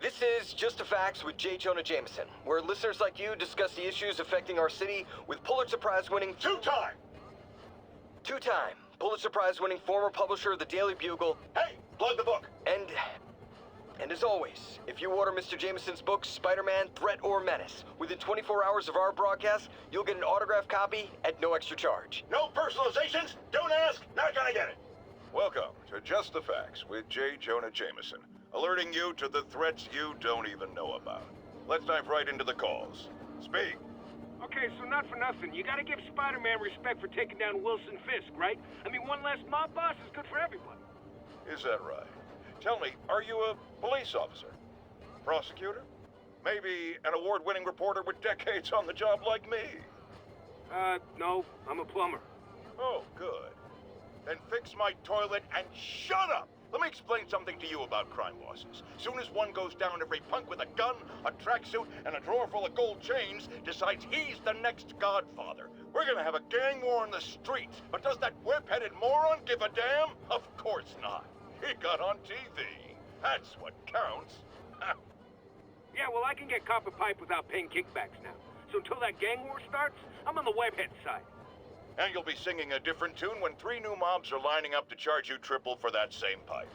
This is Just a Facts with J Jonah Jameson, where listeners like you discuss the issues affecting our city with Pulitzer Prize winning Two-time Pulitzer Prize winning former publisher of the Daily Bugle. Hey, plug the book. And as always, if you order Mr. Jameson's book, Spider-Man, Threat or Menace, within 24 hours of our broadcast, you'll get an autographed copy at no extra charge. No personalizations, don't ask, not gonna get it. Welcome to Just the Facts with J Jonah Jameson, alerting you to the threats you don't even know about. Let's dive right into the calls. Speak. Okay, so not for nothing, you gotta give Spider-Man respect for taking down Wilson Fisk, right? I mean, one less mob boss is good for everyone. Is that right? Tell me, are you a police officer? Prosecutor? Maybe an award-winning reporter with decades on the job like me? No, I'm a plumber. Oh, good. Then fix my toilet and shut up! Let me explain something to you about crime bosses. Soon as one goes down, every punk with a gun, a tracksuit, and a drawer full of gold chains decides he's the next godfather. We're gonna have a gang war in the streets, but does that whip-headed moron give a damn? Of course not. He got on TV. That's what counts. Yeah, well, I can get copper pipe without paying kickbacks now. So until that gang war starts, I'm on the webhead side. And you'll be singing a different tune when 3 new mobs are lining up to charge you triple for that same pipe.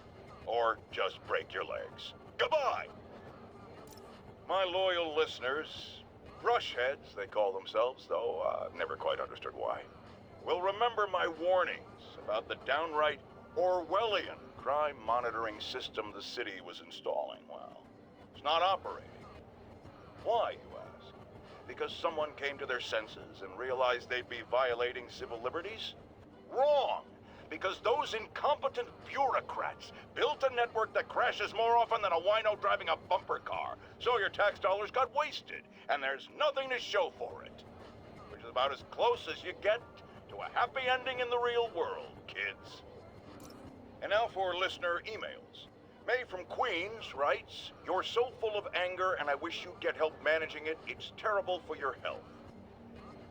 Or just break your legs. Goodbye! My loyal listeners, brushheads they call themselves, though I've never quite understood why, will remember my warnings about the downright Orwellian crime monitoring system the city was installing. Well, it's not operating. Why, you ask? Because someone came to their senses and realized they'd be violating civil liberties? Wrong! Because those incompetent bureaucrats built a network that crashes more often than a wino driving a bumper car. So your tax dollars got wasted, and there's nothing to show for it. Which is about as close as you get to a happy ending in the real world, kids. And now for listener emails. May from Queens writes, "You're so full of anger and I wish you'd get help managing it. It's terrible for your health."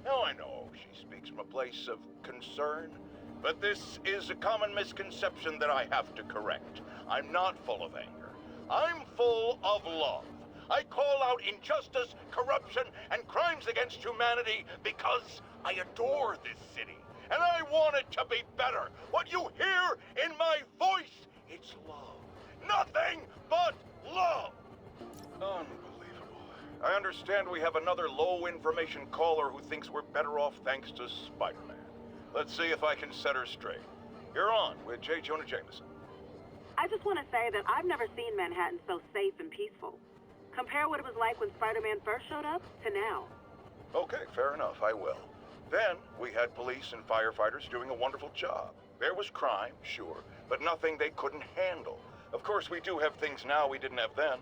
Now I know she speaks from a place of concern, but this is a common misconception that I have to correct. I'm not full of anger. I'm full of love. I call out injustice, corruption, and crimes against humanity because I adore this city. And I want it to be better. What you hear in my voice, it's love. Nothing but love. Unbelievable. I understand we have another low-information caller who thinks we're better off thanks to Spider-Man. Let's see if I can set her straight. You're on with J Jonah Jameson. I just want to say that I've never seen Manhattan so safe and peaceful. Compare what it was like when Spider-Man first showed up to now. Okay, fair enough, I will. Then, we had police and firefighters doing a wonderful job. There was crime, sure, but nothing they couldn't handle. Of course, we do have things now we didn't have then.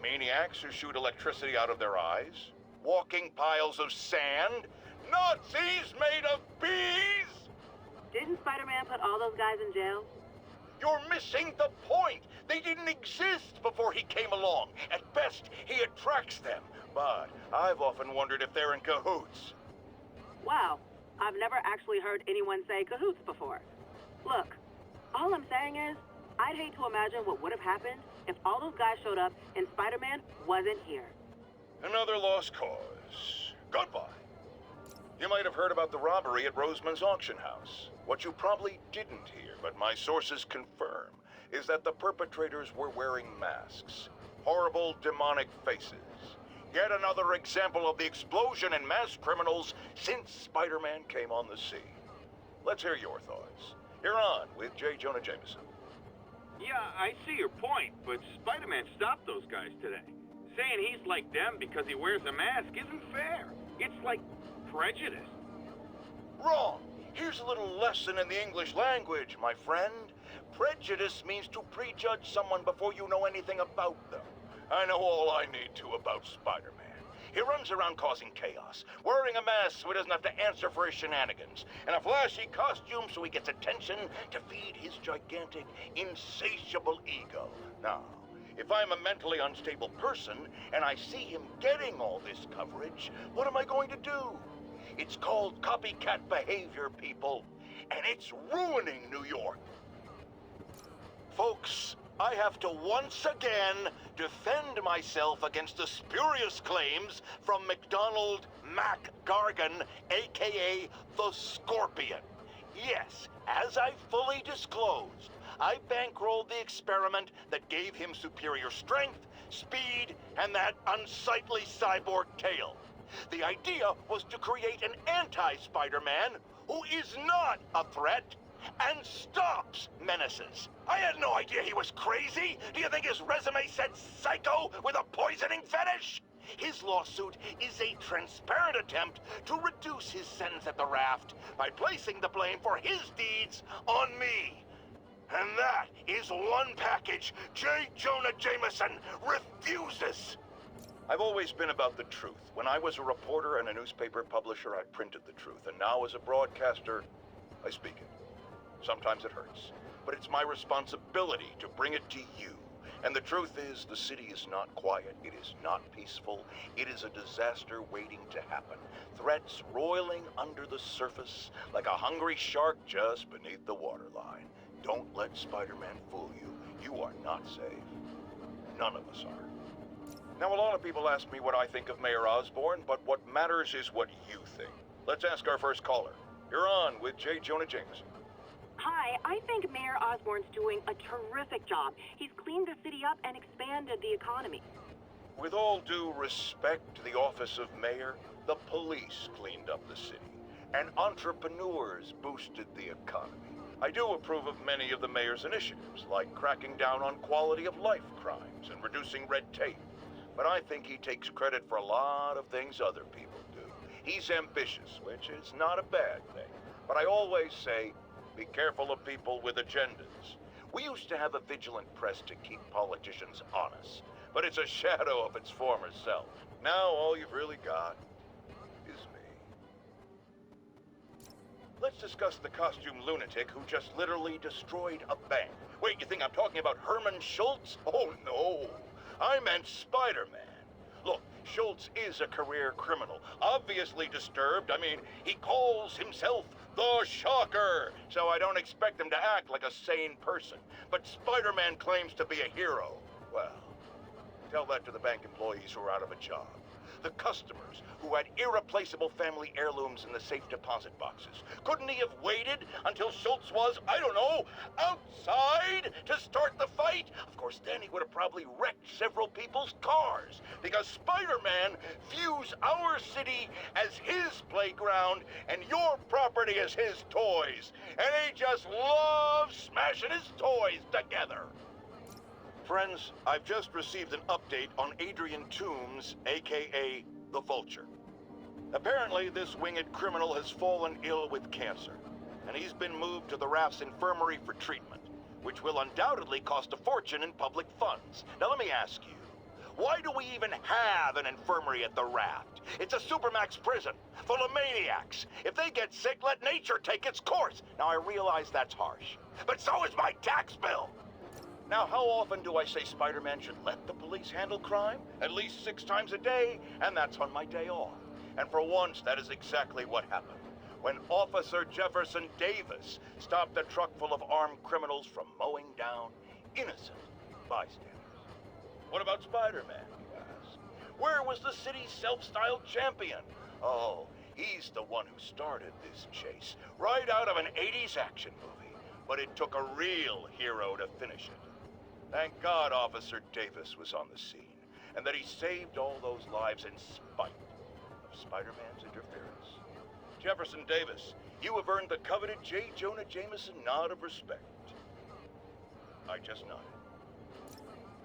Maniacs who shoot electricity out of their eyes, walking piles of sand, Nazis made of bees! Didn't Spider-Man put all those guys in jail? You're missing the point! They didn't exist before he came along. At best, he attracts them. But I've often wondered if they're in cahoots. Wow, I've never actually heard anyone say cahoots before. Look, all I'm saying is, I'd hate to imagine what would have happened if all those guys showed up and Spider-Man wasn't here. Another lost cause. Goodbye. You might have heard about the robbery at Roseman's auction house. What you probably didn't hear, but my sources confirm, is that the perpetrators were wearing masks. Horrible, demonic faces. Yet another example of the explosion in mass criminals since Spider-Man came on the scene. Let's hear your thoughts. You're on with J Jonah Jameson. Yeah, I see your point, but Spider-Man stopped those guys today. Saying he's like them because he wears a mask isn't fair. It's like prejudice. Wrong. Here's a little lesson in the English language, my friend. Prejudice means to prejudge someone before you know anything about them. I know all I need to about Spider-Man. He runs around causing chaos, wearing a mask so he doesn't have to answer for his shenanigans, and a flashy costume so he gets attention to feed his gigantic, insatiable ego. Now, if I'm a mentally unstable person and I see him getting all this coverage, what am I going to do? It's called copycat behavior, people, and it's ruining New York. Folks, I have to once again defend myself against the spurious claims from McDonald Mac Gargan, aka the Scorpion. Yes, as I fully disclosed, I bankrolled the experiment that gave him superior strength, speed, and that unsightly cyborg tail. The idea was to create an anti-Spider-Man who is not a threat and stops menaces. I had no idea he was crazy. Do you think his resume said psycho with a poisoning fetish? His lawsuit is a transparent attempt to reduce his sentence at the raft by placing the blame for his deeds on me. And that is one package J Jonah Jameson refuses. I've always been about the truth. When I was a reporter and a newspaper publisher, I printed the truth. And now as a broadcaster, I speak it. Sometimes it hurts, but it's my responsibility to bring it to you. And the truth is, the city is not quiet. It is not peaceful. It is a disaster waiting to happen. Threats roiling under the surface like a hungry shark just beneath the waterline. Don't let Spider-Man fool you. You are not safe. None of us are. Now, a lot of people ask me what I think of Mayor Osborn, but what matters is what you think. Let's ask our first caller. You're on with J Jonah Jameson. Hi, I think Mayor Osborn's doing a terrific job. He's cleaned the city up and expanded the economy. With all due respect to the office of mayor, the police cleaned up the city, and entrepreneurs boosted the economy. I do approve of many of the mayor's initiatives, like cracking down on quality of life crimes and reducing red tape. But I think he takes credit for a lot of things other people do. He's ambitious, which is not a bad thing. But I always say, be careful of people with agendas. We used to have a vigilant press to keep politicians honest, but it's a shadow of its former self. Now all you've really got is me. Let's discuss the costume lunatic who just literally destroyed a bank. Wait, you think I'm talking about Herman Schultz? Oh no, I meant Spider-Man. Look, Schultz is a career criminal, obviously disturbed. I mean, he calls himself the Shocker, so I don't expect him to act like a sane person. But Spider-Man claims to be a hero. Well, tell that to the bank employees who are out of a job. The customers who had irreplaceable family heirlooms in the safe deposit boxes. Couldn't he have waited until Schultz was, I don't know, outside to start the fight? Of course, then he would have probably wrecked several people's cars, because Spider-Man views our city as his playground and your property as his toys. And he just loves smashing his toys together. Friends, I've just received an update on Adrian Toombs, aka the Vulture. Apparently, this winged criminal has fallen ill with cancer, and he's been moved to the Raft's infirmary for treatment, which will undoubtedly cost a fortune in public funds. Now let me ask you, why do we even have an infirmary at the Raft? It's a supermax prison, full of maniacs. If they get sick, let nature take its course. Now I realize that's harsh, but so is my tax bill. Now, how often do I say Spider-Man should let the police handle crime? At least 6 times a day, and that's on my day off. And for once, that is exactly what happened. When Officer Jefferson Davis stopped a truck full of armed criminals from mowing down innocent bystanders. What about Spider-Man, you ask? Where was the city's self-styled champion? Oh, he's the one who started this chase, right out of an 80s action movie. But it took a real hero to finish it. Thank God Officer Davis was on the scene, and that he saved all those lives in spite of Spider-Man's interference. Jefferson Davis, you have earned the coveted J. Jonah Jameson nod of respect. I just nodded.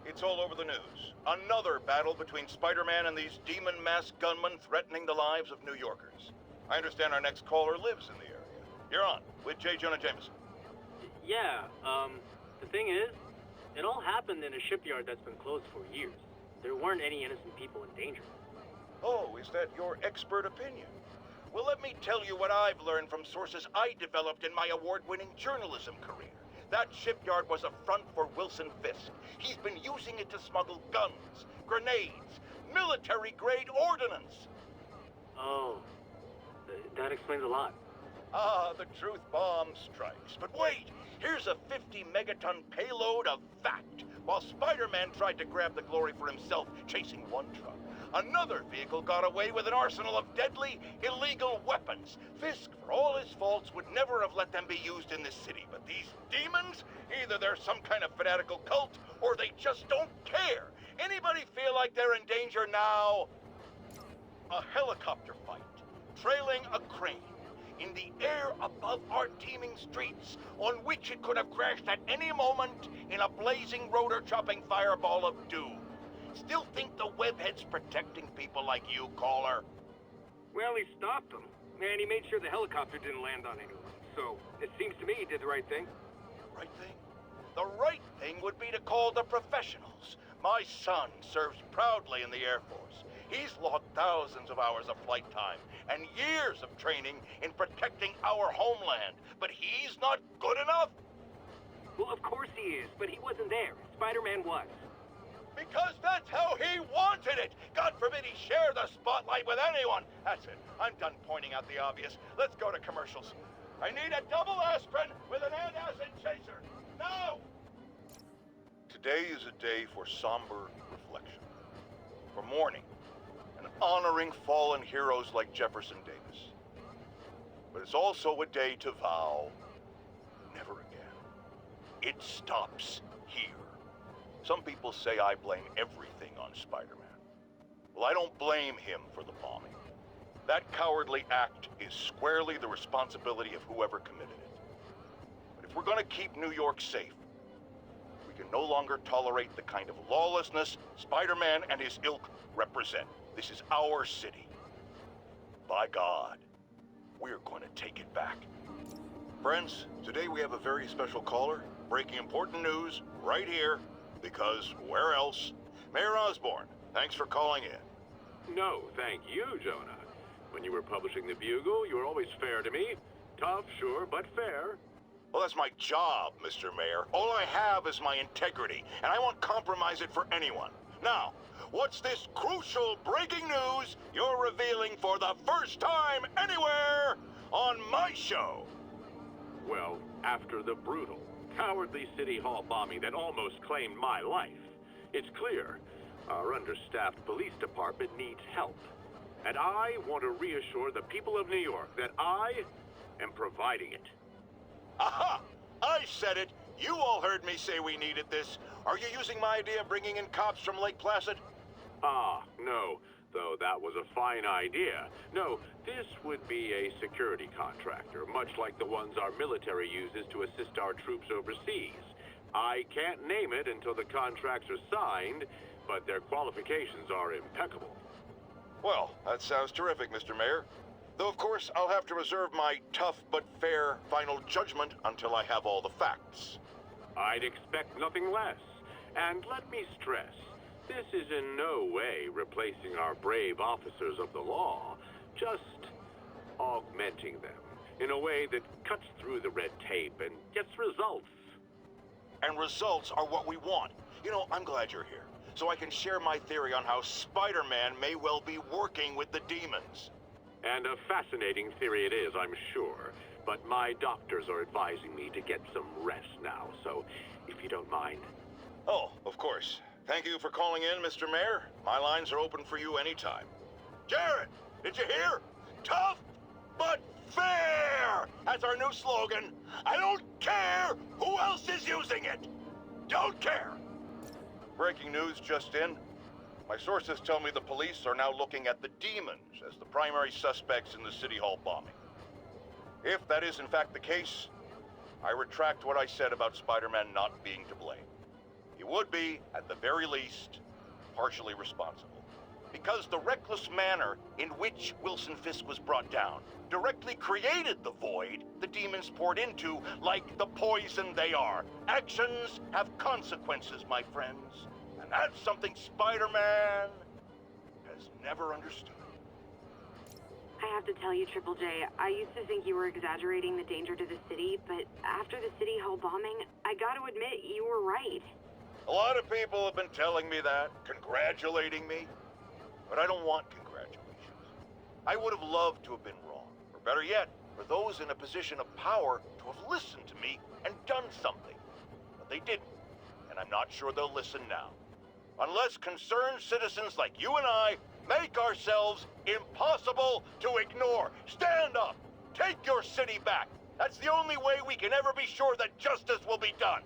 It's all over the news. Another battle between Spider-Man and these demon-masked gunmen threatening the lives of New Yorkers. I understand our next caller lives in the area. You're on with J. Jonah Jameson. Yeah, the thing is, it all happened in a shipyard that's been closed for years. There weren't any innocent people in danger. Oh, is that your expert opinion? Well, let me tell you what I've learned from sources I developed in my award-winning journalism career. That shipyard was a front for Wilson Fisk. He's been using it to smuggle guns, grenades, military-grade ordnance. Oh, that explains a lot. Ah, the truth bomb strikes. But wait, Here's a 50-megaton payload of fact. While Spider-Man tried to grab the glory for himself chasing one truck, another vehicle got away with an arsenal of deadly, illegal weapons. Fisk, for all his faults, would never have let them be used in this city. But these demons, either they're some kind of fanatical cult, or they just don't care. Anybody feel like they're in danger now? A helicopter fight, trailing a crane, in the air above our teeming streets, on which it could have crashed at any moment in a blazing rotor-chopping fireball of doom. Still think the webhead's protecting people like you, caller? Well, he stopped them, and he made sure the helicopter didn't land on anyone. So, it seems to me he did the right thing. Right thing? The right thing would be to call the professionals. My son serves proudly in the Air Force. He's logged thousands of hours of flight time and years of training in protecting our homeland. But he's not good enough? Well, of course he is, but he wasn't there. Spider-Man was. Because that's how he wanted it! God forbid he share the spotlight with anyone! That's it. I'm done pointing out the obvious. Let's go to commercials. I need a double aspirin with an antacid chaser. Now! Today is a day for somber reflection. For mourning and honoring fallen heroes like Jefferson Davis. But it's also a day to vow never again. It stops here. Some people say I blame everything on Spider-Man. Well, I don't blame him for the bombing. That cowardly act is squarely the responsibility of whoever committed it. But if we're gonna keep New York safe, we can no longer tolerate the kind of lawlessness Spider-Man and his ilk represent. This is our city. By God, we're gonna take it back. Friends, today we have a very special caller, breaking important news right here, because where else? Mayor Osborne, thanks for calling in. No, thank you, Jonah. When you were publishing the Bugle, you were always fair to me. Tough, sure, but fair. Well, that's my job, Mr. Mayor. All I have is my integrity, and I won't compromise it for anyone. Now, what's this crucial breaking news you're revealing for the first time anywhere on my show? Well, after the brutal, cowardly City Hall bombing that almost claimed my life, it's clear our understaffed police department needs help. And I want to reassure the people of New York that I am providing it. Aha! I said it! You all heard me say we needed this. Are you using my idea of bringing in cops from Lake Placid? No. Though that was a fine idea. No, this would be a security contractor, much like the ones our military uses to assist our troops overseas. I can't name it until the contracts are signed, but their qualifications are impeccable. Well, that sounds terrific, Mr. Mayor. Though, of course, I'll have to reserve my tough but fair final judgment until I have all the facts. I'd expect nothing less. And let me stress, this is in no way replacing our brave officers of the law, just augmenting them in a way that cuts through the red tape and gets results. And results are what we want. You know, I'm glad you're here, so I can share my theory on how Spider-Man may well be working with the demons. And a fascinating theory it is, I'm sure. But my doctors are advising me to get some rest now, so if you don't mind. Oh, of course. Thank you for calling in, Mr. Mayor. My lines are open for you anytime. Jared, did you hear? Tough, but fair! That's our new slogan. I don't care who else is using it. Don't care. Breaking news just in. My sources tell me the police are now looking at the demons as the primary suspects in the City Hall bombing. If that is in fact the case, I retract what I said about Spider-Man not being to blame. He would be, at the very least, partially responsible. Because the reckless manner in which Wilson Fisk was brought down directly created the void the demons poured into, like the poison they are. Actions have consequences, my friends. And that's something Spider-Man has never understood. I have to tell you, Triple J, I used to think you were exaggerating the danger to the city, but after the City Hall bombing, I gotta admit, you were right. A lot of people have been telling me that, congratulating me, but I don't want congratulations. I would have loved to have been wrong, or better yet, for those in a position of power to have listened to me and done something. But they didn't, and I'm not sure they'll listen now. Unless concerned citizens like you and I make ourselves impossible to ignore. Stand up! Take your city back! That's the only way we can ever be sure that justice will be done.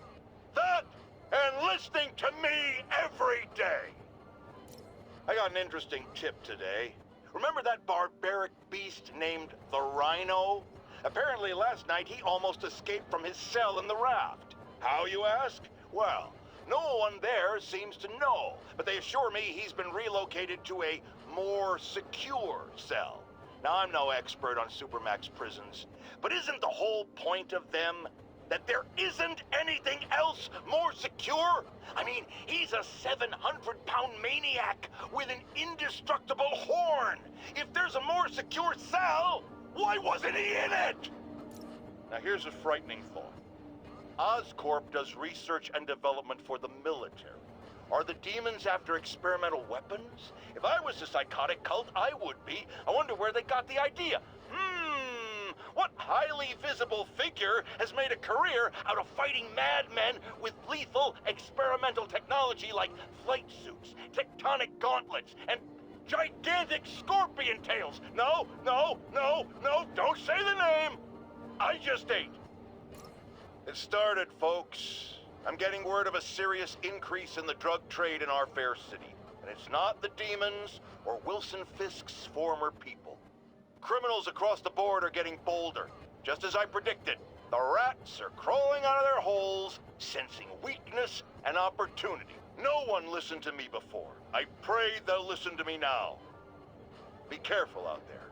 That, and listening to me every day. I got an interesting tip today. Remember that barbaric beast named the Rhino? Apparently last night he almost escaped from his cell in the raft. How, you ask? Well, no one there seems to know, but they assure me he's been relocated to a more secure cell. Now, I'm no expert on Supermax prisons, but isn't the whole point of them that there isn't anything else more secure? I mean, he's a 700-pound maniac with an indestructible horn. If there's a more secure cell, why wasn't he in it? Now, here's a frightening thought. Oscorp does research and development for the military. Are the demons after experimental weapons? If I was a psychotic cult, I would be. I wonder where they got the idea. What highly visible figure has made a career out of fighting madmen with lethal experimental technology like flight suits, tectonic gauntlets, and gigantic scorpion tails? No, don't say the name! I just ate. It started, folks. I'm getting word of a serious increase in the drug trade in our fair city. And it's not the demons or Wilson Fisk's former people. Criminals across the board are getting bolder. Just as I predicted, the rats are crawling out of their holes, sensing weakness and opportunity. No one listened to me before. I pray they'll listen to me now. Be careful out there.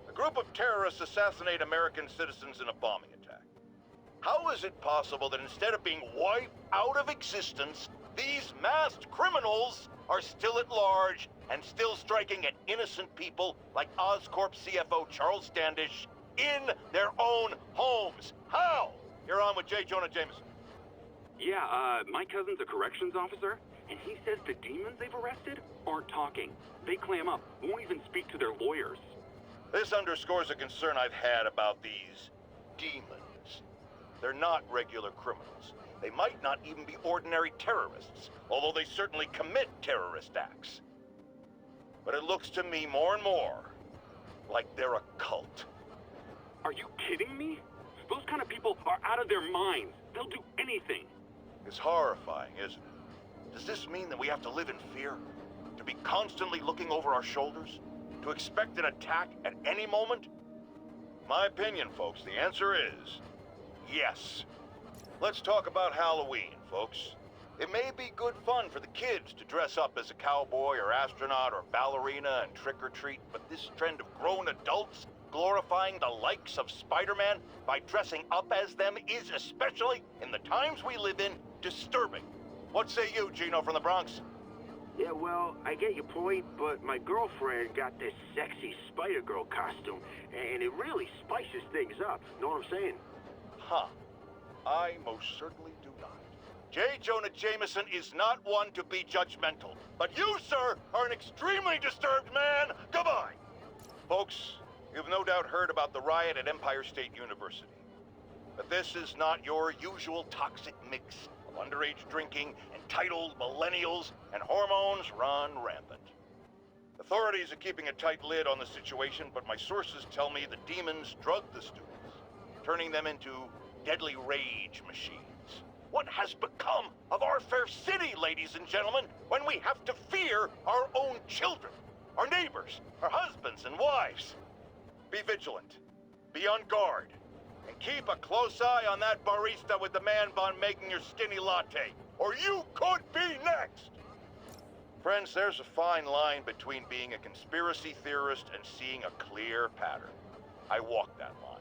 A group of terrorists assassinate American citizens in a bombing attack. How is it possible that instead of being wiped out of existence, these masked criminals are still at large and still striking at innocent people like Oscorp CFO Charles Standish in their own homes? How? You're on with J Jonah Jameson. Yeah, my cousin's a corrections officer, and he says the demons they've arrested aren't talking. They clam up, won't even speak to their lawyers. This underscores a concern I've had about these demons. They're not regular criminals. They might not even be ordinary terrorists, although they certainly commit terrorist acts. But it looks to me more and more like they're a cult. Are you kidding me? Those kind of people are out of their minds. They'll do anything. It's horrifying, isn't it? Does this mean that we have to live in fear? To be constantly looking over our shoulders? To expect an attack at any moment? My opinion, folks, the answer is yes. Let's talk about Halloween, folks. It may be good fun for the kids to dress up as a cowboy or astronaut or ballerina and trick-or-treat, but this trend of grown adults glorifying the likes of Spider-Man by dressing up as them is, especially in the times we live in, disturbing. What say you, Gino from the Bronx? Yeah, well, I get your point, but my girlfriend got this sexy Spider-Girl costume, and it really spices things up. Know what I'm saying? Huh. I most certainly do not. J. Jonah Jameson is not one to be judgmental. But you, sir, are an extremely disturbed man. Goodbye. Folks, you've no doubt heard about the riot at Empire State University. But this is not your usual toxic mix of underage drinking, entitled millennials, and hormones run rampant. Authorities are keeping a tight lid on the situation, but my sources tell me the demons drugged the students, turning them into deadly rage machines. What has become of our fair city, ladies and gentlemen, when we have to fear our own children, our neighbors, our husbands and wives? Be vigilant, be on guard, and keep a close eye on that barista with the man bun making your skinny latte, or you could be next! Friends, there's a fine line between being a conspiracy theorist and seeing a clear pattern. I walk that line.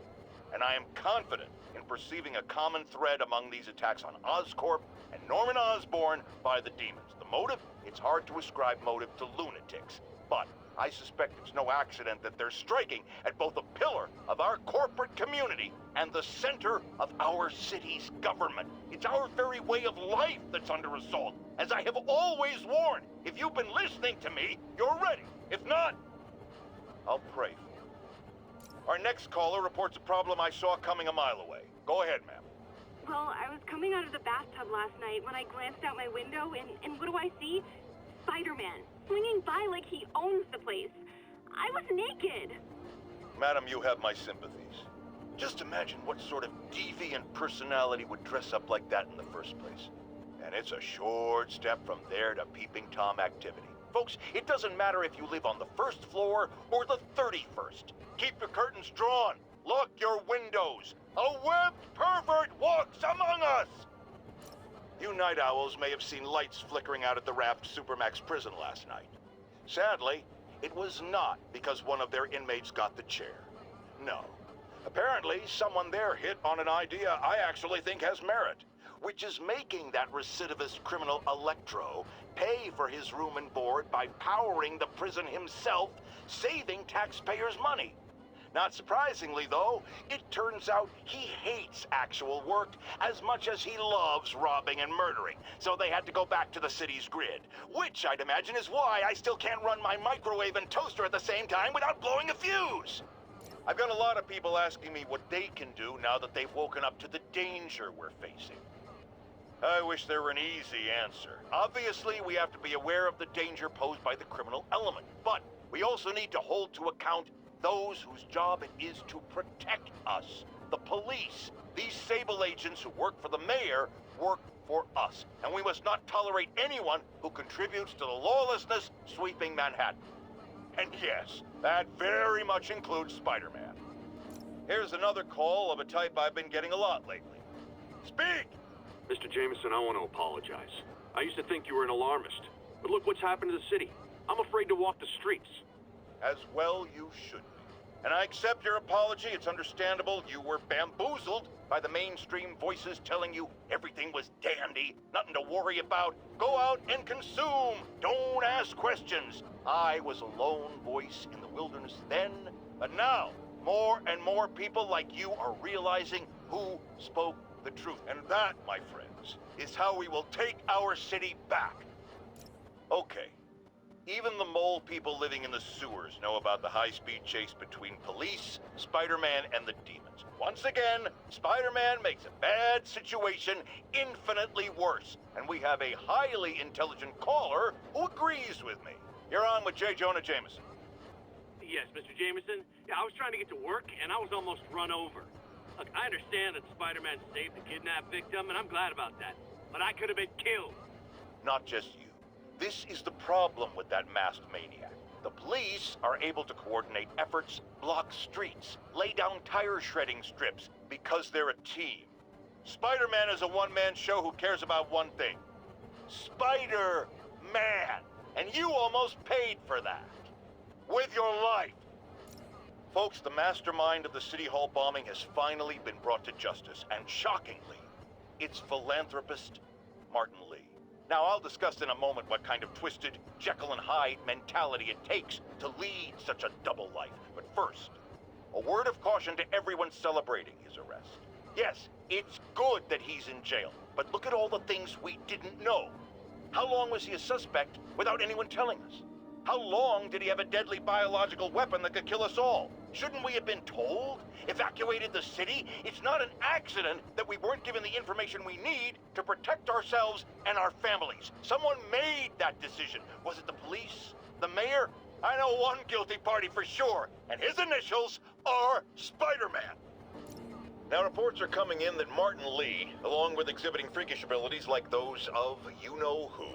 And I am confident in perceiving a common thread among these attacks on Oscorp and Norman Osborn by the demons. The motive? It's hard to ascribe motive to lunatics. But I suspect it's no accident that they're striking at both a pillar of our corporate community and the center of our city's government. It's our very way of life that's under assault. As I have always warned, if you've been listening to me, you're ready. If not, I'll pray for you. Our next caller reports a problem I saw coming a mile away. Go ahead, ma'am. Well, I was coming out of the bathtub last night when I glanced out my window, and what do I see? Spider-Man, swinging by like he owns the place. I was naked. Madam, you have my sympathies. Just imagine what sort of deviant personality would dress up like that in the first place. And it's a short step from there to peeping Tom activity. Folks, it doesn't matter if you live on the first floor or the 31st. Keep your curtains drawn. Lock your windows. A webbed pervert walks among us! You night owls may have seen lights flickering out at the Raft Supermax prison last night. Sadly, it was not because one of their inmates got the chair. No. Apparently, someone there hit on an idea I actually think has merit, which is making that recidivist criminal Electro pay for his room and board by powering the prison himself, saving taxpayers' money. Not surprisingly, though, it turns out he hates actual work as much as he loves robbing and murdering, so they had to go back to the city's grid, which I'd imagine is why I still can't run my microwave and toaster at the same time without blowing a fuse. I've got a lot of people asking me what they can do now that they've woken up to the danger we're facing. I wish there were an easy answer. Obviously, we have to be aware of the danger posed by the criminal element, but we also need to hold to account those whose job it is to protect us, the police. These Sable agents who work for the mayor work for us, and we must not tolerate anyone who contributes to the lawlessness sweeping Manhattan. And yes, that very much includes Spider-Man. Here's another call of a type I've been getting a lot lately. Speak! Mr. Jameson, I want to apologize. I used to think you were an alarmist, but look what's happened to the city. I'm afraid to walk the streets. As well you should be. And I accept your apology. It's understandable you were bamboozled by the mainstream voices telling you everything was dandy, nothing to worry about. Go out and consume. Don't ask questions. I was a lone voice in the wilderness then, but now more and more people like you are realizing who spoke the truth. And that, my friends, is how we will take our city back. Okay. Even the mole people living in the sewers know about the high-speed chase between police, Spider-Man, and the demons. Once again, Spider-Man makes a bad situation infinitely worse, and we have a highly intelligent caller who agrees with me. You're on with J Jonah Jameson. Yes, Mr. Jameson. Yeah, I was trying to get to work, and I was almost run over. Look, I understand that Spider-Man saved the kidnapped victim, and I'm glad about that. But I could have been killed. Not just you. This is the problem with that masked maniac. The police are able to coordinate efforts, block streets, lay down tire shredding strips, because they're a team. Spider-Man is a one-man show who cares about one thing. Spider-Man! And you almost paid for that. With your life. Folks, the mastermind of the City Hall bombing has finally been brought to justice, and shockingly, it's philanthropist Martin Lee. Now, I'll discuss in a moment what kind of twisted Jekyll and Hyde mentality it takes to lead such a double life. But first, a word of caution to everyone celebrating his arrest. Yes, it's good that he's in jail, but look at all the things we didn't know. How long was he a suspect without anyone telling us? How long did he have a deadly biological weapon that could kill us all? Shouldn't we have been told? Evacuated the city? It's not an accident that we weren't given the information we need to protect ourselves and our families. Someone made that decision. Was it the police? The mayor? I know one guilty party for sure, and his initials are Spider-Man. Now, reports are coming in that Martin Lee, along with exhibiting freakish abilities like those of you-know-who,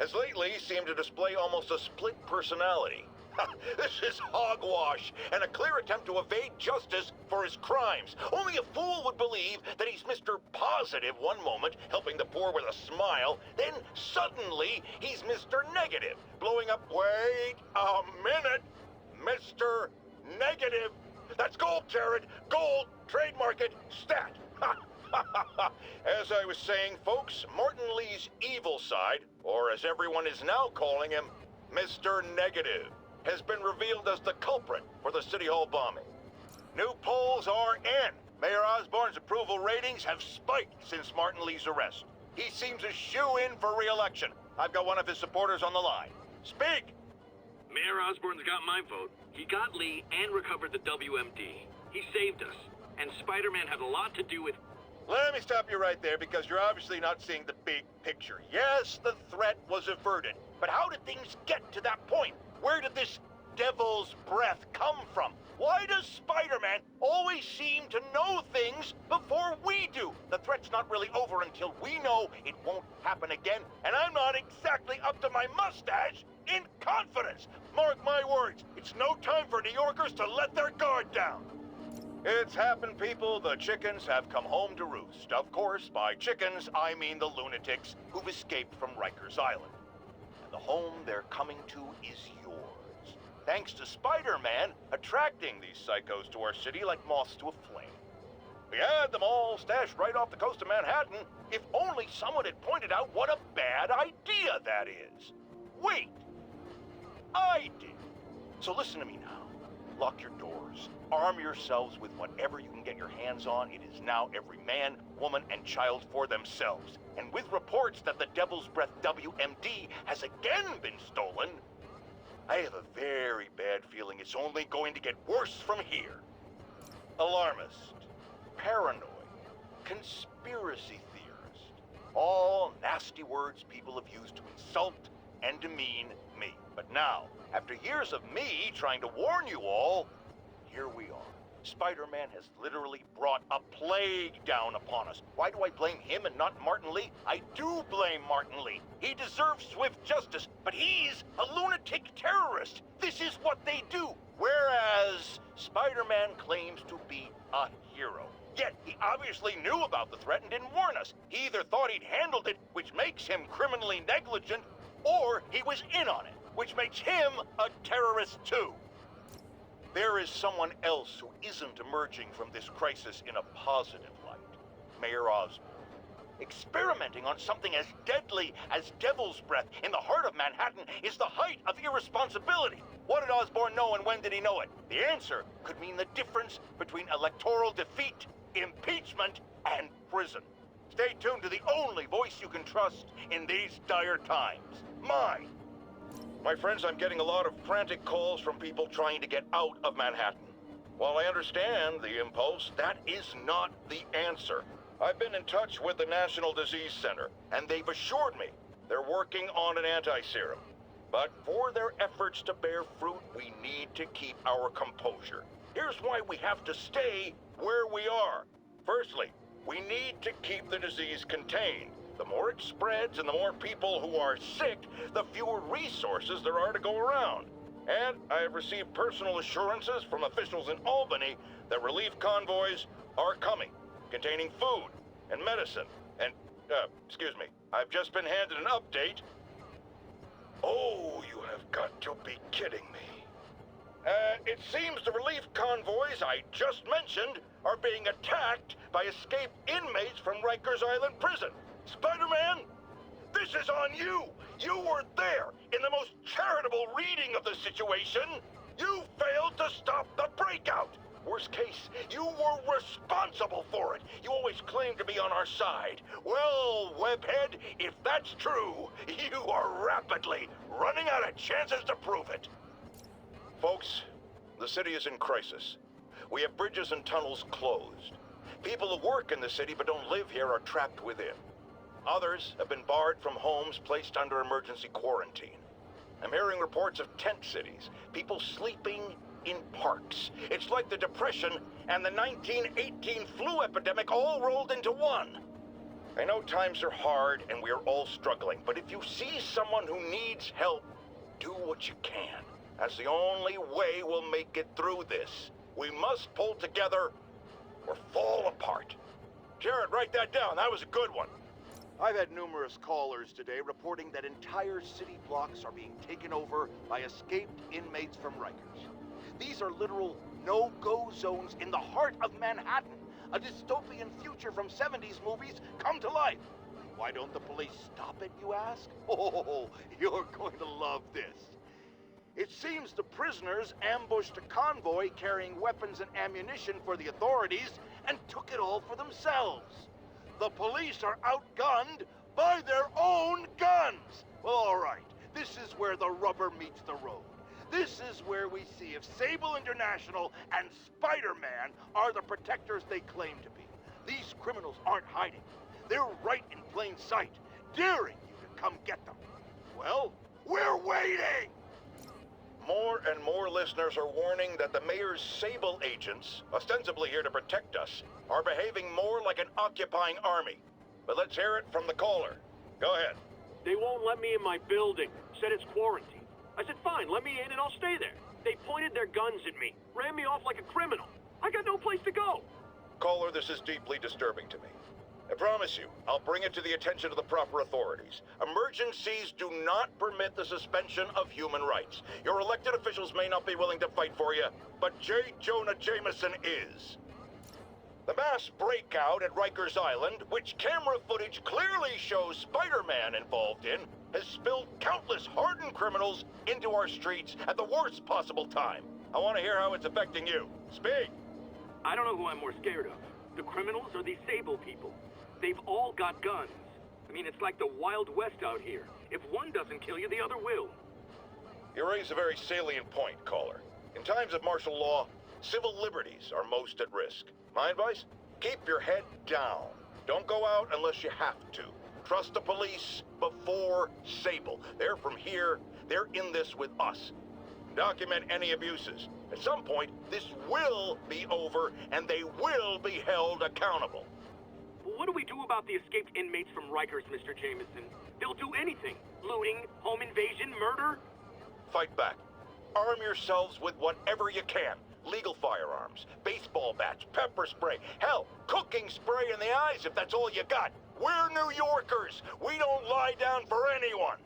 has lately seemed to display almost a split personality. This is hogwash and a clear attempt to evade justice for his crimes. Only a fool would believe that he's Mr. Positive one moment, helping the poor with a smile, then suddenly he's Mr. Negative, blowing up, wait a minute, Mr. Negative. That's gold, Jared, gold, trademark it, stat. As I was saying, folks, Martin Lee's evil side, or as everyone is now calling him, Mr. Negative, has been revealed as the culprit for the City Hall bombing. New polls are in. Mayor Osborn's approval ratings have spiked since Martin Lee's arrest. He seems a shoo-in for re-election. I've got one of his supporters on the line. Speak! Mayor Osborn's got my vote. He got Lee and recovered the WMD. He saved us, and Spider-Man had a lot to do with... Let me stop you right there, because you're obviously not seeing the big picture. Yes, the threat was averted, but how did things get to that point? Where did this devil's breath come from? Why does Spider-Man always seem to know things before we do? The threat's not really over until we know it won't happen again, and I'm not exactly up to my mustache in confidence. Mark my words, it's no time for New Yorkers to let their guard down. It's happened, people. The chickens have come home to roost. Of course, by chickens, I mean the lunatics who've escaped from Rikers Island. And the home they're coming to is yours. Thanks to Spider-Man attracting these psychos to our city like moths to a flame. We had them all stashed right off the coast of Manhattan. If only someone had pointed out what a bad idea that is. Wait, I did. So listen to me now. Lock your doors. Arm yourselves with whatever you can get your hands on. It is now every man, woman, and child for themselves. And with reports that the Devil's Breath WMD has again been stolen, I have a very bad feeling it's only going to get worse from here. Alarmist, paranoid, conspiracy theorist. All nasty words people have used to insult and demean me. But now, after years of me trying to warn you all, here we are. Spider-Man has literally brought a plague down upon us. Why do I blame him and not Martin Lee? I do blame Martin Lee. He deserves swift justice, but he's a lunatic terrorist. This is what they do. Whereas Spider-Man claims to be a hero. Yet he obviously knew about the threat and didn't warn us. He either thought he'd handled it, which makes him criminally negligent, or he was in on it, which makes him a terrorist too. There is someone else who isn't emerging from this crisis in a positive light. Mayor Osborn. Experimenting on something as deadly as Devil's Breath in the heart of Manhattan is the height of irresponsibility. What did Osborn know and when did he know it? The answer could mean the difference between electoral defeat, impeachment, and prison. Stay tuned to the only voice you can trust in these dire times. Mine. My friends, I'm getting a lot of frantic calls from people trying to get out of Manhattan. While I understand the impulse, that is not the answer. I've been in touch with the National Disease Center, and they've assured me they're working on an anti-serum. But for their efforts to bear fruit, we need to keep our composure. Here's why we have to stay where we are. Firstly, we need to keep the disease contained. The more it spreads and the more people who are sick, the fewer resources there are to go around. And I have received personal assurances from officials in Albany that relief convoys are coming, containing food and medicine. And, excuse me, I've just been handed an update. Oh, you have got to be kidding me. It seems the relief convoys I just mentioned are being attacked by escaped inmates from Rikers Island Prison. Spider-Man, this is on you! You were there in the most charitable reading of the situation! You failed to stop the breakout! Worst case, you were responsible for it! You always claimed to be on our side. Well, Webhead, if that's true, you are rapidly running out of chances to prove it! Folks, the city is in crisis. We have bridges and tunnels closed. People who work in the city but don't live here are trapped within. Others have been barred from homes placed under emergency quarantine. I'm hearing reports of tent cities, people sleeping in parks. It's like the Depression and the 1918 flu epidemic all rolled into one. I know times are hard and we're all struggling, but if you see someone who needs help, do what you can. That's the only way we'll make it through this. We must pull together or fall apart. Jared, write that down. That was a good one. I've had numerous callers today reporting that entire city blocks are being taken over by escaped inmates from Rikers. These are literal no-go zones in the heart of Manhattan. A dystopian future from 70s movies come to life. Why don't the police stop it, you ask? Oh, you're going to love this. It seems the prisoners ambushed a convoy carrying weapons and ammunition for the authorities and took it all for themselves. The police are outgunned by their own guns. Well, all right. This is where the rubber meets the road. This is where we see if Sable International and Spider-Man are the protectors they claim to be. These criminals aren't hiding. They're right in plain sight, daring you to come get them. Well, we're waiting! More and more listeners are warning that the mayor's Sable agents, ostensibly here to protect us, are behaving more like an occupying army. But let's hear it from the caller. Go ahead. They won't let me in my building. Said it's quarantine. I said, fine, let me in and I'll stay there. They pointed their guns at me, ran me off like a criminal. I got no place to go. Caller, this is deeply disturbing to me. I promise you, I'll bring it to the attention of the proper authorities. Emergencies do not permit the suspension of human rights. Your elected officials may not be willing to fight for you, but J Jonah Jameson is. The mass breakout at Rikers Island, which camera footage clearly shows Spider-Man involved in, has spilled countless hardened criminals into our streets at the worst possible time. I want to hear how it's affecting you. Speak! I don't know who I'm more scared of. The criminals or these Sable people? They've all got guns. I mean, it's like the Wild West out here. If one doesn't kill you, the other will. You raise a very salient point, caller. In times of martial law, civil liberties are most at risk. My advice? Keep your head down. Don't go out unless you have to. Trust the police before Sable. They're from here. They're in this with us. Document any abuses. At some point, this will be over, and they will be held accountable. What do we do about the escaped inmates from Rikers, Mr. Jameson? They'll do anything. Looting, home invasion, murder. Fight back. Arm yourselves with whatever you can. Legal firearms, baseball bats, pepper spray, hell, cooking spray in the eyes if that's all you got. We're New Yorkers. We don't lie down for anyone.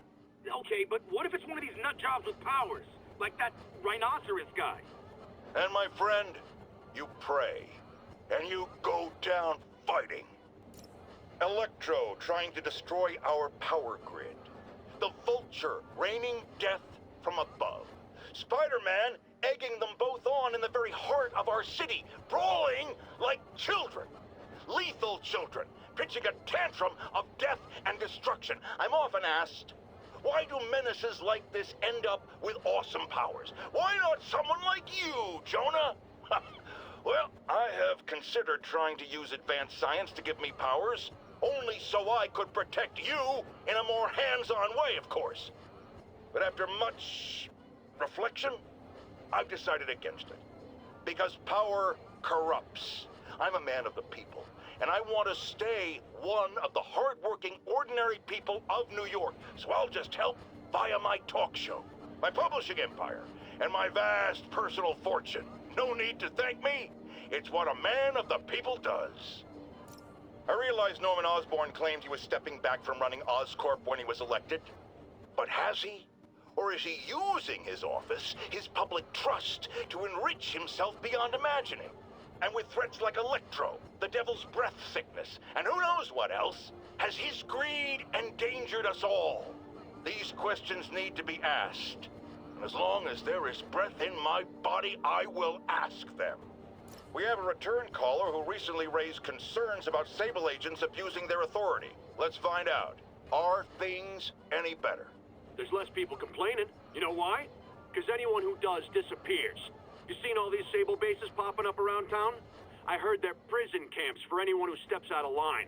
Okay, but what if it's one of these nut jobs with powers? Like that rhinoceros guy? And my friend, you pray. And you go down fighting. Electro trying to destroy our power grid. The Vulture raining death from above. Spider-Man egging them both on in the very heart of our city, brawling like children. Lethal children, pitching a tantrum of death and destruction. I'm often asked, why do menaces like this end up with awesome powers? Why not someone like you, Jonah? Well, I have considered trying to use advanced science to give me powers, only so I could protect you in a more hands-on way, of course. But after much reflection, I've decided against it. Because power corrupts. I'm a man of the people, and I want to stay one of the hard-working, ordinary people of New York, so I'll just help via my talk show, my publishing empire, and my vast personal fortune. No need to thank me. It's what a man of the people does. I realize Norman Osborn claimed he was stepping back from running Oscorp when he was elected. But has he? Or is he using his office, his public trust, to enrich himself beyond imagining? And with threats like Electro, the Devil's Breath sickness, and who knows what else, has his greed endangered us all? These questions need to be asked. And as long as there is breath in my body, I will ask them. We have a return caller who recently raised concerns about Sable agents abusing their authority. Let's find out. Are things any better? There's less people complaining. You know why? Because anyone who does disappears. You seen all these Sable bases popping up around town? I heard they're prison camps for anyone who steps out of line.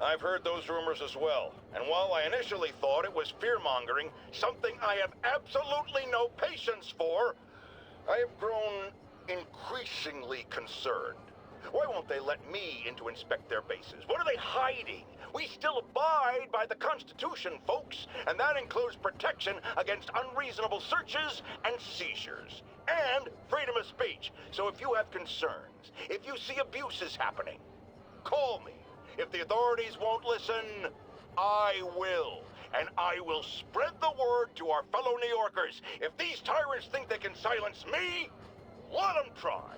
I've heard those rumors as well. And while I initially thought it was fear-mongering, something I have absolutely no patience for, I have grown increasingly concerned. Why won't they let me in to inspect their bases? What are they hiding? We still abide by the Constitution, folks, and that includes protection against unreasonable searches and seizures, and freedom of speech. So if you have concerns, if you see abuses happening, call me. If the authorities won't listen, I will. And I will spread the word to our fellow New Yorkers. If these tyrants think they can silence me, let them try.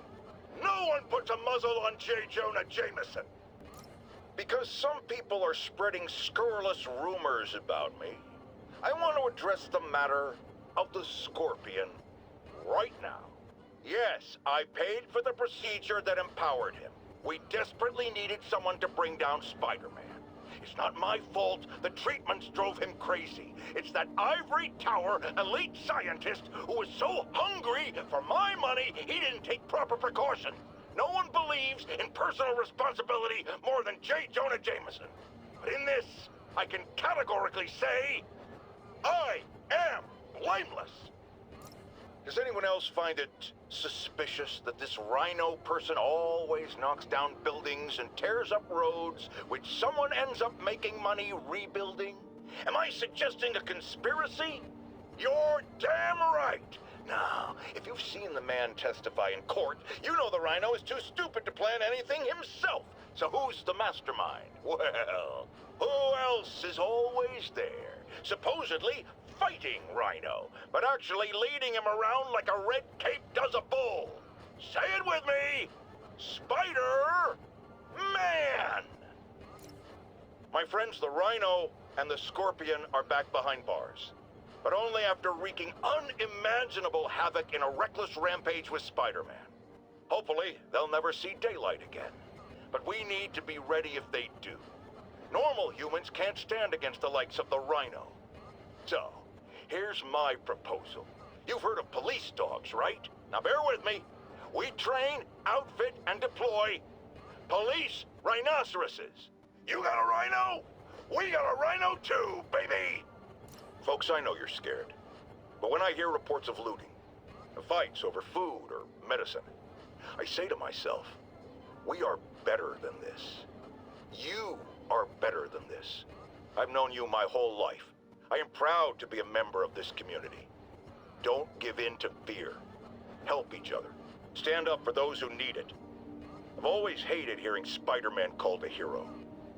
No one puts a muzzle on J Jonah Jameson. Because some people are spreading scurrilous rumors about me, I want to address the matter of the Scorpion right now. Yes, I paid for the procedure that empowered him. We desperately needed someone to bring down Spider-Man. It's not my fault the treatments drove him crazy. It's that ivory tower elite scientist who was so hungry for my money he didn't take proper precaution. No one believes in personal responsibility more than J Jonah Jameson. But in this, I can categorically say, I am blameless. Does anyone else find it suspicious that this Rhino person always knocks down buildings and tears up roads, which someone ends up making money rebuilding? Am I suggesting a conspiracy? You're damn right. Now, if you've seen the man testify in court, you know the Rhino is too stupid to plan anything himself. So who's the mastermind? Well, who else is always there? Supposedly fighting Rhino, but actually leading him around like a red cape does a bull. Say it with me! Spider-Man! My friends, the Rhino and the Scorpion are back behind bars, but only after wreaking unimaginable havoc in a reckless rampage with Spider-Man. Hopefully, they'll never see daylight again, but we need to be ready if they do. Normal humans can't stand against the likes of the Rhino. So, here's my proposal. You've heard of police dogs, right? Now bear with me. We train, outfit, and deploy police rhinoceroses. You got a rhino? We got a rhino too, baby! Folks, I know you're scared. But when I hear reports of looting, of fights over food or medicine, I say to myself, we are better than this. You are better than this. I've known you my whole life. I am proud to be a member of this community. Don't give in to fear. Help each other. Stand up for those who need it. I've always hated hearing Spider-Man called a hero,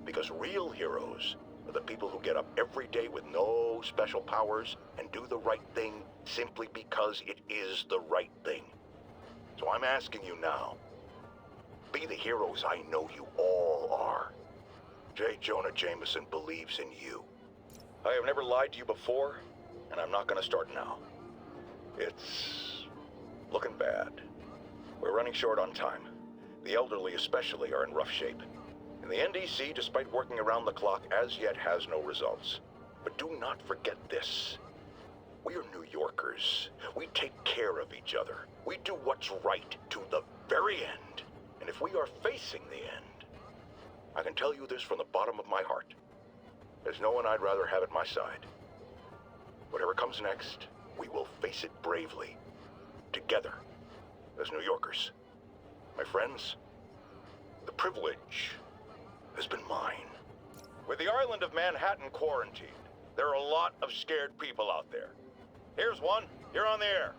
because real heroes are the people who get up every day with no special powers and do the right thing simply because it is the right thing. So I'm asking you now, be the heroes I know you all are. J. Jonah Jameson believes in you. I have never lied to you before, and I'm not going to start now. It's looking bad. We're running short on time. The elderly especially are in rough shape. And the NDC, despite working around the clock, as yet has no results. But do not forget this. We are New Yorkers. We take care of each other. We do what's right to the very end. And if we are facing the end, I can tell you this from the bottom of my heart. There's no one I'd rather have at my side. Whatever comes next, we will face it bravely. Together, as New Yorkers. My friends, the privilege has been mine. With the island of Manhattan quarantined, there are a lot of scared people out there. Here's one. You're on the air.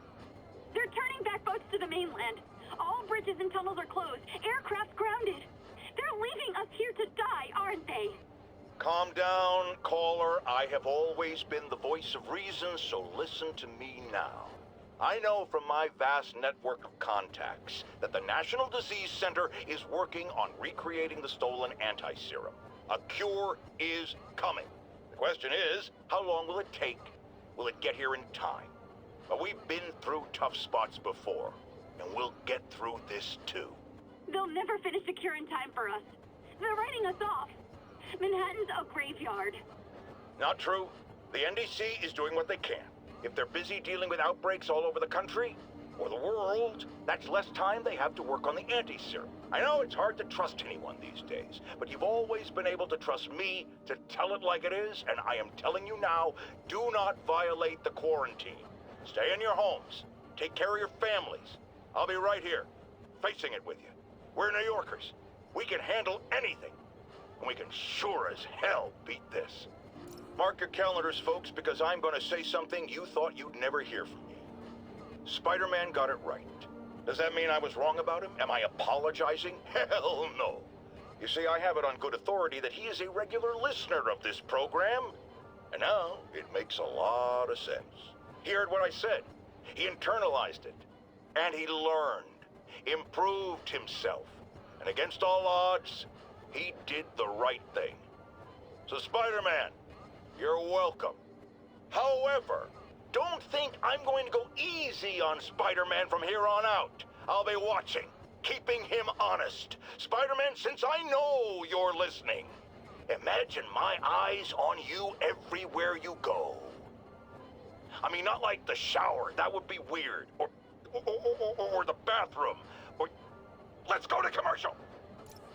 They're turning back boats to the mainland. All bridges and tunnels are closed. Aircraft's grounded. They're leaving us here to die, aren't they? Calm down, caller. I have always been the voice of reason, so listen to me now. I know from my vast network of contacts that the National Disease Center is working on recreating the stolen anti-serum. A cure is coming. The question is, how long will it take? Will it get here in time? But we've been through tough spots before, and we'll get through this too. They'll never finish the cure in time for us. They're writing us off. Manhattan's a graveyard. Not true. The NDC is doing what they can. If they're busy dealing with outbreaks all over the country, or the world, that's less time they have to work on the anti-serum. I know it's hard to trust anyone these days, but you've always been able to trust me to tell it like it is, and I am telling you now, do not violate the quarantine. Stay in your homes. Take care of your families. I'll be right here, facing it with you. We're New Yorkers. We can handle anything. And we can sure as hell beat this. Mark your calendars, folks, because I'm going to say something you thought you'd never hear from me. Spider-Man got it right. Does that mean I was wrong about him? Am I apologizing? Hell no. You see, I have it on good authority that he is a regular listener of this program. And now it makes a lot of sense. He heard what I said. He internalized it. And he learned. Improved himself. And against all odds, he did the right thing. So Spider-Man, you're welcome. However, don't think I'm going to go easy on Spider-Man from here on out. I'll be watching, keeping him honest. Spider-Man, since I know you're listening, Imagine my eyes on you everywhere you go. I mean, not like the shower. That would be weird. Or the bathroom. Or... Let's go to commercial.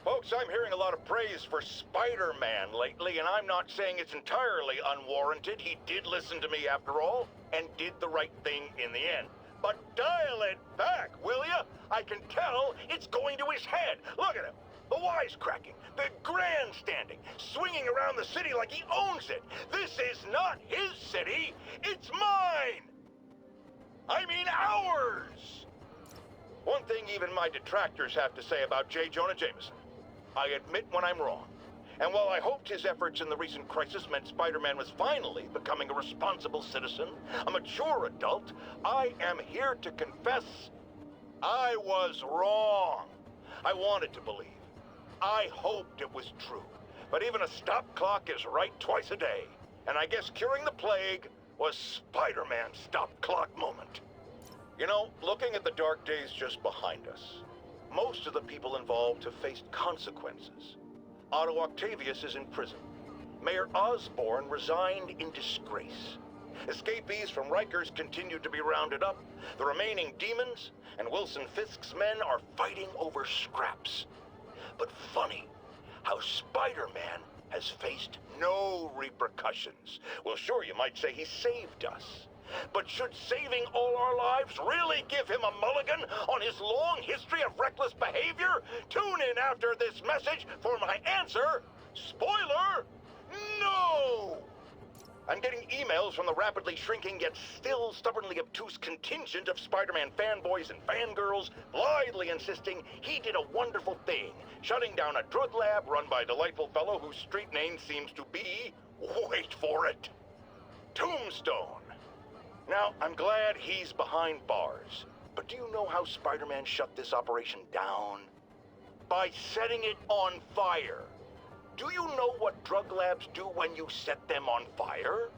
Folks, I'm hearing a lot of praise for Spider-Man lately, and I'm not saying it's entirely unwarranted. He did listen to me after all, and did the right thing in the end. But dial it back, will ya? I can tell it's going to his head. Look at him. The wisecracking, the grandstanding, swinging around the city like he owns it. This is not his city, it's mine! I mean ours! One thing even my detractors have to say about J Jonah Jameson. I admit when I'm wrong. And while I hoped his efforts in the recent crisis meant Spider-Man was finally becoming a responsible citizen, a mature adult, I am here to confess I was wrong. I wanted to believe. I hoped it was true. But even a stop clock is right twice a day. And I guess curing the plague was Spider-Man's stop clock moment. You know, looking at the dark days just behind us, most of the people involved have faced consequences. Otto Octavius is in prison. Mayor Osborn resigned in disgrace. Escapees from Rikers continue to be rounded up. The remaining demons and Wilson Fisk's men are fighting over scraps. But funny how Spider-Man has faced no repercussions. Well, sure, you might say he saved us. But should saving all our lives really give him a mulligan on his long history of reckless behavior? Tune in after this message for my answer. Spoiler, no! I'm getting emails from the rapidly shrinking yet still stubbornly obtuse contingent of Spider-Man fanboys and fangirls blithely insisting he did a wonderful thing, shutting down a drug lab run by a delightful fellow whose street name seems to be, wait for it, Tombstone. Now, I'm glad he's behind bars, but do you know how Spider-Man shut this operation down? By setting it on fire. Do you know what drug labs do when you set them on fire?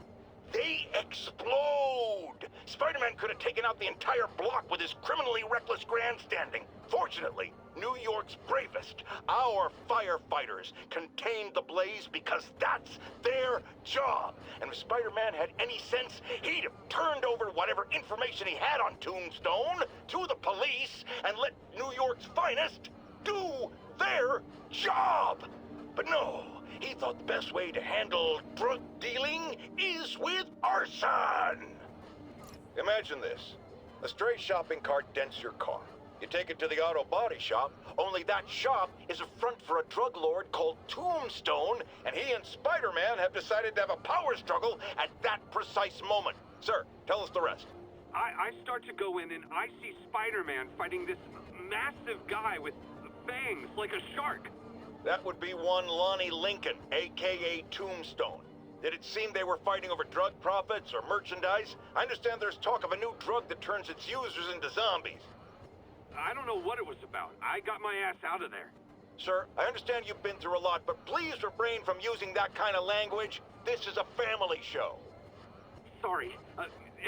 They explode! Spider-Man could have taken out the entire block with his criminally reckless grandstanding. Fortunately, New York's bravest, our firefighters, contained the blaze because that's their job. And if Spider-Man had any sense, he'd have turned over whatever information he had on Tombstone to the police and let New York's finest do their job. But no, he thought the best way to handle drug dealing is with arson. Imagine this. A stray shopping cart dents your car. You take it to the auto body shop, only that shop is a front for a drug lord called Tombstone, and he and Spider-Man have decided to have a power struggle at that precise moment. Sir, tell us the rest. I start to go in and I see Spider-Man fighting this massive guy with fangs like a shark. That would be one Lonnie Lincoln, a.k.a. Tombstone. Did it seem they were fighting over drug profits or merchandise? I understand there's talk of a new drug that turns its users into zombies. I don't know what it was about. I got my ass out of there. Sir, I understand you've been through a lot, but please refrain from using that kind of language. This is a family show. Sorry.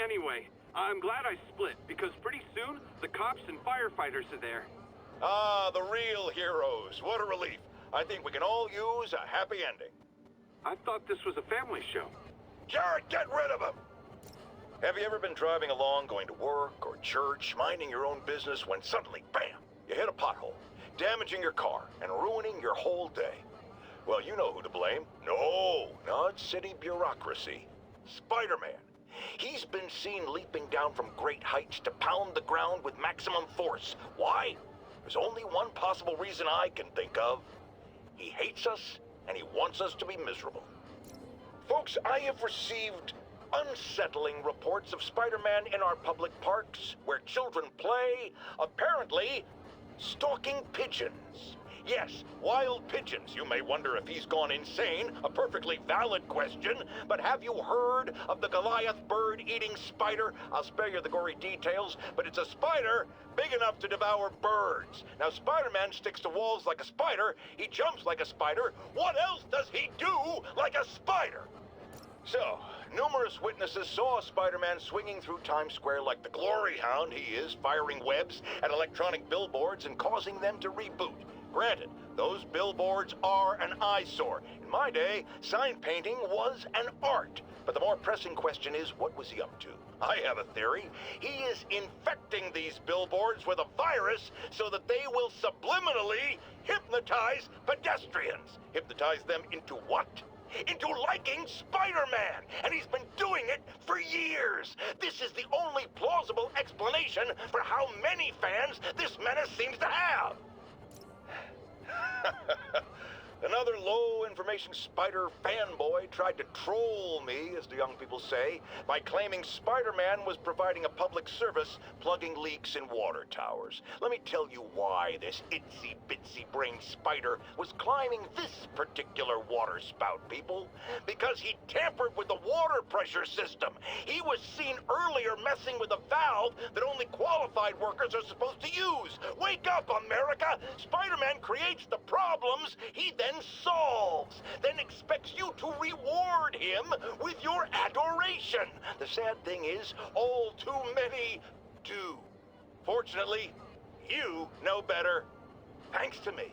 Anyway, I'm glad I split, because pretty soon, the cops and firefighters are there. Ah, the real heroes. What a relief. I think we can all use a happy ending. I thought this was a family show. Jared, get rid of him! Have you ever been driving along, going to work or church, minding your own business, when suddenly, bam, you hit a pothole, damaging your car and ruining your whole day? Well, you know who to blame. No, not city bureaucracy. Spider-Man. He's been seen leaping down from great heights to pound the ground with maximum force. Why? There's only one possible reason I can think of. He hates us, and he wants us to be miserable. Folks, I have received unsettling reports of Spider-Man in our public parks, where children play, apparently stalking pigeons. Yes, wild pigeons. You may wonder if he's gone insane, a perfectly valid question, but have you heard of the Goliath bird-eating spider? I'll spare you the gory details, but it's a spider big enough to devour birds. Now, Spider-Man sticks to walls like a spider, he jumps like a spider. What else does he do like a spider? So, numerous witnesses saw Spider-Man swinging through Times Square like the glory hound he is, firing webs at electronic billboards and causing them to reboot. Granted, those billboards are an eyesore. In my day, sign painting was an art. But the more pressing question is, what was he up to? I have a theory. He is infecting these billboards with a virus so that they will subliminally hypnotize pedestrians. Hypnotize them into what? Into liking Spider-Man! And he's been doing it for years! This is the only plausible explanation for how many fans this menace seems to have! Another low-information Spider fanboy tried to troll me, as the young people say, by claiming Spider-Man was providing a public service plugging leaks in water towers. Let me tell you why this itsy-bitsy-brain spider was climbing this particular water spout, people. Because he tampered with the water pressure system. He was seen earlier messing with a valve that only qualified workers are supposed to use. Wake up, America! Spider-Man creates the problems he then solves, then expects you to reward him with your adoration. The sad thing is, all too many do. Fortunately, you know better, thanks to me.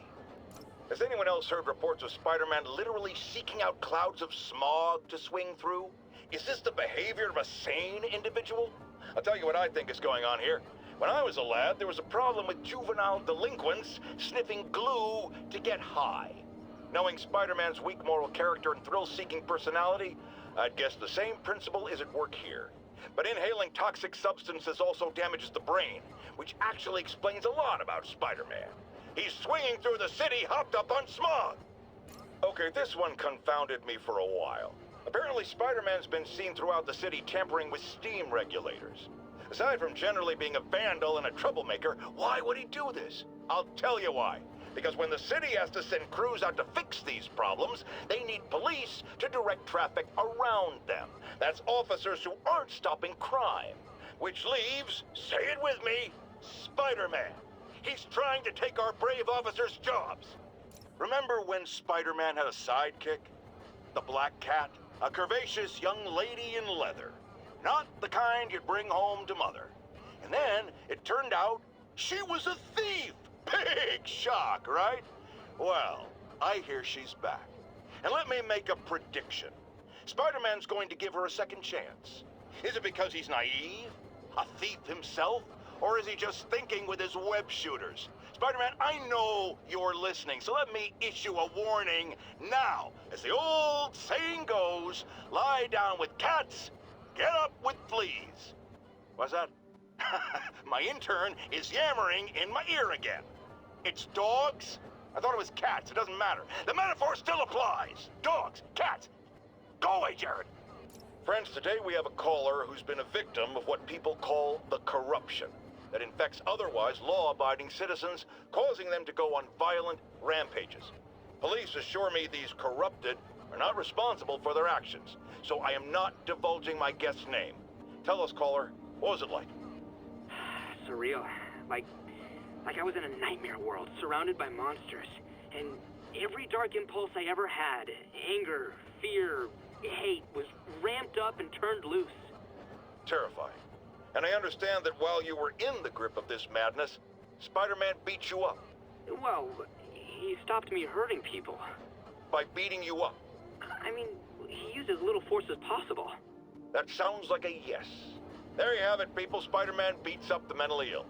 Has anyone else heard reports of Spider-Man literally seeking out clouds of smog to swing through? Is this the behavior of a sane individual? I'll tell you what I think is going on here. When I was a lad, there was a problem with juvenile delinquents sniffing glue to get high. Knowing Spider-Man's weak moral character and thrill-seeking personality, I'd guess the same principle is at work here. But inhaling toxic substances also damages the brain, which actually explains a lot about Spider-Man. He's swinging through the city hopped up on smog. Okay, this one confounded me for a while. Apparently, Spider-Man's been seen throughout the city tampering with steam regulators. Aside from generally being a vandal and a troublemaker, why would he do this? I'll tell you why. Because when the city has to send crews out to fix these problems, they need police to direct traffic around them. That's officers who aren't stopping crime. Which leaves, say it with me, Spider-Man. He's trying to take our brave officers' jobs. Remember when Spider-Man had a sidekick? The Black Cat? A curvaceous young lady in leather. Not the kind you'd bring home to mother. And then it turned out she was a thief. Big shock, right? Well, I hear she's back. And let me make a prediction. Spider-Man's going to give her a second chance. Is it because he's naive? A thief himself? Or is he just thinking with his web shooters? Spider-Man, I know you're listening, so let me issue a warning now. As the old saying goes, lie down with cats, get up with fleas. What's that? My intern is yammering in my ear again. It's dogs? I thought it was cats. It doesn't matter. The metaphor still applies. Dogs, cats. Go away, Jared. Friends, today we have a caller who's been a victim of what people call the corruption that infects otherwise law-abiding citizens, causing them to go on violent rampages. Police assure me these corrupted are not responsible for their actions, so I am not divulging my guest's name. Tell us, caller, what was it like? Surreal. Like I was in a nightmare world, surrounded by monsters. And every dark impulse I ever had, anger, fear, hate, was ramped up and turned loose. Terrifying. And I understand that while you were in the grip of this madness, Spider-Man beat you up. Well, he stopped me hurting people. By beating you up? I mean, he used as little force as possible. That sounds like a yes. There you have it, people. Spider-Man beats up the mentally ill.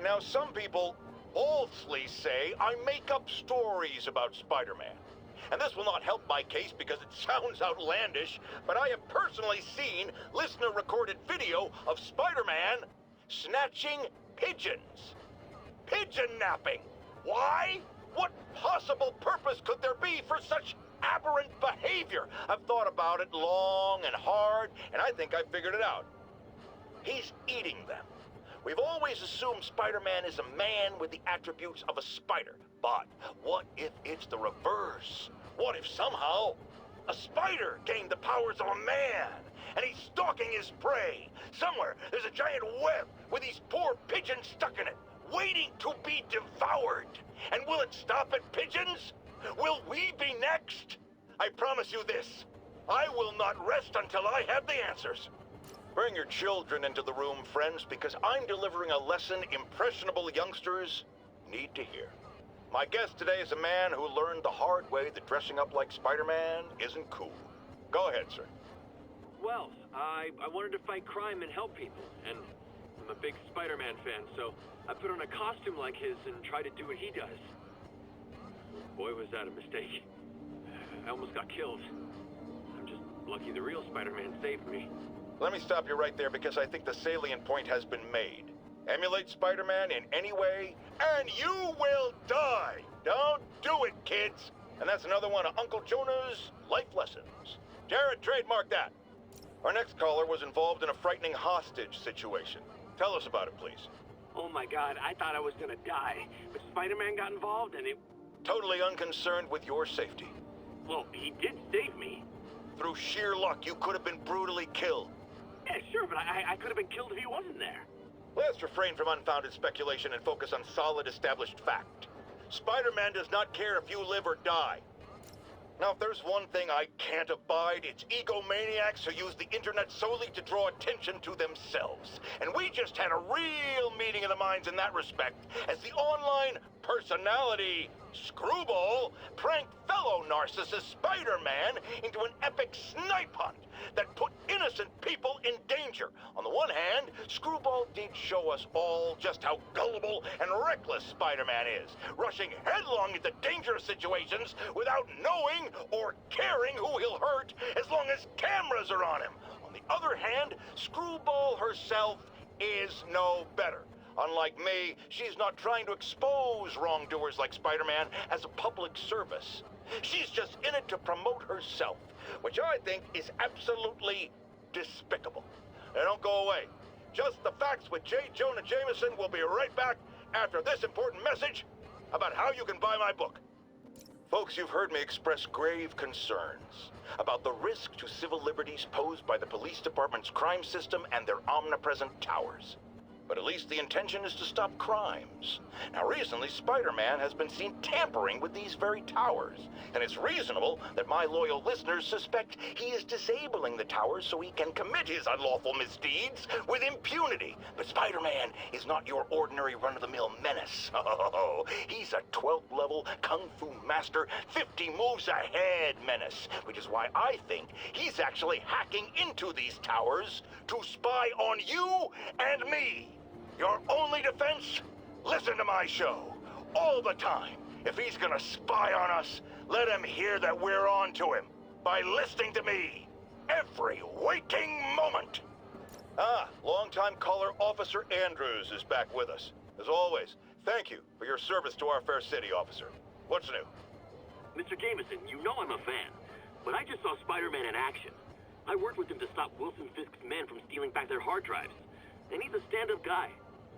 Now, some people falsely say I make up stories about Spider-Man. And this will not help my case because it sounds outlandish, but I have personally seen listener-recorded video of Spider-Man snatching pigeons. Pigeon napping. Why? What possible purpose could there be for such aberrant behavior? I've thought about it long and hard, and I think I figured it out. He's eating them. We've always assumed Spider-Man is a man with the attributes of a spider. But what if it's the reverse? What if somehow a spider gained the powers of a man and he's stalking his prey? Somewhere there's a giant web with these poor pigeons stuck in it, waiting to be devoured. And will it stop at pigeons? Will we be next? I promise you this. I will not rest until I have the answers. Bring your children into the room, friends, because I'm delivering a lesson impressionable youngsters need to hear. My guest today is a man who learned the hard way that dressing up like Spider-Man isn't cool. Go ahead, sir. Well, I wanted to fight crime and help people, and I'm a big Spider-Man fan, so I put on a costume like his and tried to do what he does. Boy, was that a mistake. I almost got killed. I'm just lucky the real Spider-Man saved me. Let me stop you right there because I think the salient point has been made. Emulate Spider-Man in any way, and you will die! Don't do it, kids! And that's another one of Uncle Jonah's life lessons. Jared, trademark that. Our next caller was involved in a frightening hostage situation. Tell us about it, please. Oh my God, I thought I was gonna die, but Spider-Man got involved and it... Totally unconcerned with your safety. Well, he did save me. Through sheer luck, you could have been brutally killed. Yeah, sure, but I could have been killed if he wasn't there. Let's refrain from unfounded speculation and focus on solid established fact. Spider-Man does not care if you live or die. Now, if there's one thing I can't abide, it's egomaniacs who use the internet solely to draw attention to themselves. And we just had a real meeting of the minds in that respect, as the online personality Screwball pranked fellow narcissist Spider-Man into an epic snipe hunt that put innocent people in danger. On the one hand, Screwball did show us all just how gullible and reckless Spider-Man is, rushing headlong into dangerous situations without knowing or caring who he'll hurt as long as cameras are on him. On the other hand, Screwball herself is no better. Unlike me, she's not trying to expose wrongdoers like Spider-Man as a public service. She's just in it to promote herself, which I think is absolutely despicable. Now don't go away. Just the Facts with J Jonah Jameson will be right back after this important message about how you can buy my book. Folks, you've heard me express grave concerns about the risk to civil liberties posed by the police department's crime system and their omnipresent towers. But at least the intention is to stop crimes. Now, recently, Spider-Man has been seen tampering with these very towers, and it's reasonable that my loyal listeners suspect he is disabling the towers so he can commit his unlawful misdeeds with impunity. But Spider-Man is not your ordinary run-of-the-mill menace. Oh, he's a 12th level Kung Fu master, 50 moves ahead menace, which is why I think he's actually hacking into these towers to spy on you and me. Your only defense? Listen to my show. All the time. If he's gonna spy on us, let him hear that we're on to him. By listening to me. Every waking moment. Longtime caller Officer Andrews is back with us. As always, thank you for your service to our fair city, officer. What's new? Mr. Jameson, you know I'm a fan, but I just saw Spider-Man in action. I worked with him to stop Wilson Fisk's men from stealing back their hard drives. And he's a stand-up guy.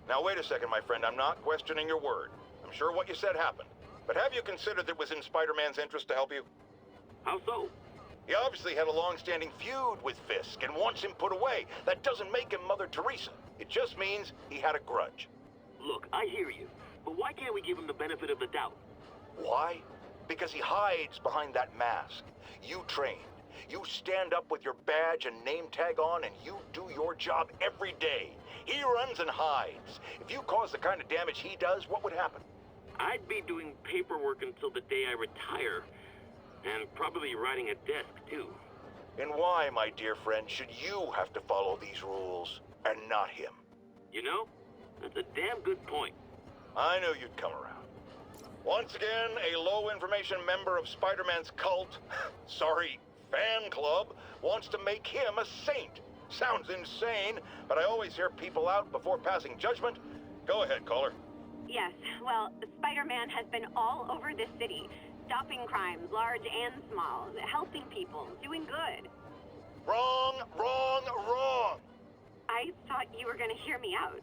Now, wait a second, my friend. I'm not questioning your word. I'm sure what you said happened. But have you considered that it was in Spider-Man's interest to help you? How so? He obviously had a long-standing feud with Fisk and wants him put away. That doesn't make him Mother Teresa. It just means he had a grudge. Look, I hear you, but why can't we give him the benefit of the doubt? Why? Because he hides behind that mask. You trained. You stand up with your badge and name tag on, and you do your job every day. He runs and hides. If you cause the kind of damage he does, what would happen? I'd be doing paperwork until the day I retire. And probably writing a desk, too. And why, my dear friend, should you have to follow these rules, and not him? You know, that's a damn good point. I knew you'd come around. Once again, a low-information member of Spider-Man's cult, fan club, wants to make him a saint. Sounds insane, but I always hear people out before passing judgment. Go ahead, caller. Yes, well, Spider-Man has been all over this city, stopping crimes, large and small, helping people, doing good. Wrong, wrong, wrong! I thought you were gonna hear me out.